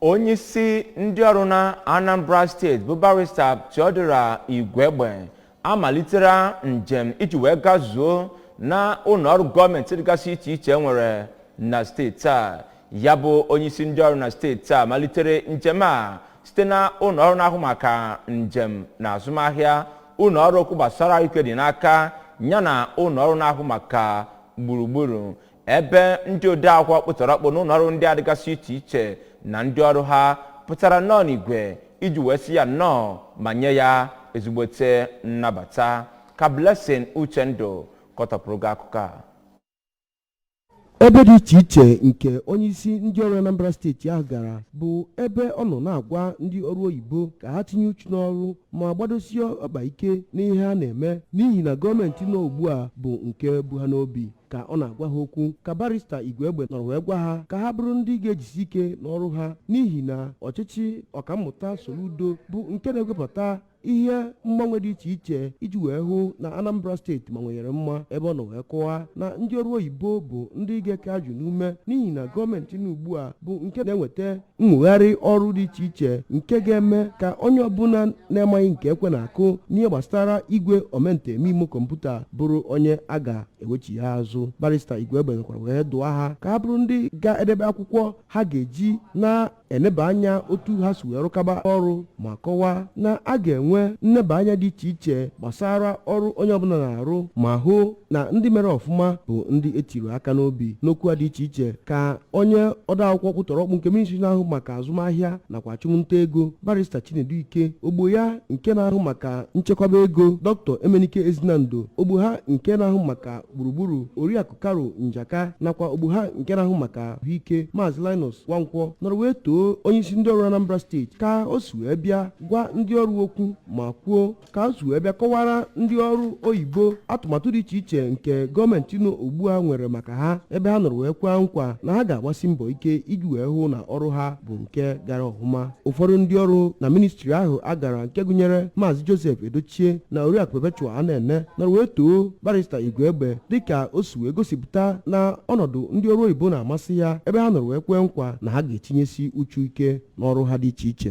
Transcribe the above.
Onye si ndị ọrụ na Anambra steeti bụ barista Igwegbe amalitela njem iji wee gazuo na ụlọ ọrụ gọọmenti dịgasị iche iche nwere na steeti a. Ya bụ onye isi ndị ọrụ na steeti a malitere njem a site na ụlọ ọrụ na-ahụ maka njem na azụmahịa, ụlọ ọrụ okwu gbasara ike dị n'aka yana ụlọ ọrụ na-ahụ maka gburugburu, ebe ndị odeakwụkwọ kpụtara ọkpụ n'ụlọ ọrụ ndị adịgasị iche iche na ndị ọrụ ha pụtara nnọọ n'igwe iji wee sị ya nnọọ ma nye ya ezigbote nnabata. Ka Blessing Uchendu kọtọpụrụ gị akụkọ a. Ebe dị iche iche nke onye isi ndị ọrụ Anambra steeti ahụ gara bụ ebe ọ nọ na-agwa ndị ọrụ oyibo ka ha tinye uchu n'ọrụ ma gbadosie ọkpa ike n'ihe ha na-eme n'ihi na gọọmenti nọ ugbu a bụ nke bu ha n'obi. Ka ọ na-agwa ha okwu ka barista Igwegbe nọrọ wee gwa ha ka ha bụrụ ndị ga-ejisi ike n'ọrụ ha n'ihi na ọchịchị ọkammụta Soludo bụ nke na-egwepụta ihe mgbanwe dị iche iche iji wee hụ na Anambra steeti gbanwere mma, ebe ọ nọ wee kọwaa na ndị ọrụ oyibo bụ ndị ga-eke ajụ n'ume n'ihi na gọọmenti ugbu a bụ nke na-eweta nwegharị ọrụ dị iche iche nke ga-eme ka onye ọbụla na-amaghị nke ekwe na-akụ n'ihe gbasara igwe omenteme ime kọmputa bụrụ onye a ga-ewechi ha azụ. Barista Igwegbe nwekwara wee dụọ ha ka ha bụrụ ndị ga-edebe akwụkwọ ha ga-eji na-eneba anya otu ha si wee rụkaba ọrụ ma kọwaa na a ga-enwe nneba anya dị iche iche gbasara ọrụ onye ọbụla na-arụ ma hụ na ndị mere ọfụma bụ ndị etiri aka n'obi. N'okwu a dị iche iche ka onye odeakwụkwọ kwụtọrọ ọkpụ nke minista na-ahụ maka azụmahịa nakwa achụmnta ego barista Chinedu Ike, ogbo ya nke na-ahụ maka nchekwaba ego Dr. Emenike Ezinando, ogbo ha nke na-ahụ maka gburugburu Oriakụ Karo Njaka nakwa ogbo ha nke na-ahụ maka ahụike Maazị Linus Nwankwọ nọrọ wee too onye isi ndị ọrụ Anambra steeti ka o si wee bịa gwa ndị ọrụ okwu ma kwuo ka o si wee bịa kọwara ndị ọrụ oyibo atụmatụ dị iche iche nke gọọmenti nọ ugbu a nwere maka ha, ebe ha nọrọ wee kwaa nkwa na ha ga-agbasi mbọ ike iji wee hụ na ọrụ ha bụ nke gara ọhụma. Ụfọdụ ndị ọrụ na ministri ahụ agara nke gụnyere Maazị Joseph Edochie na Oriakụ Perpetua Anene nọrọ wee too barista Igwegbe dịka o si wee gosipụta na ọnọdụ ndị ọrụ oyibo na-amasị ya, ebe ha nọrọ wee kwee nkwa na ha ga-etinyesi uchu ike n'ọrụ ha dị iche iche.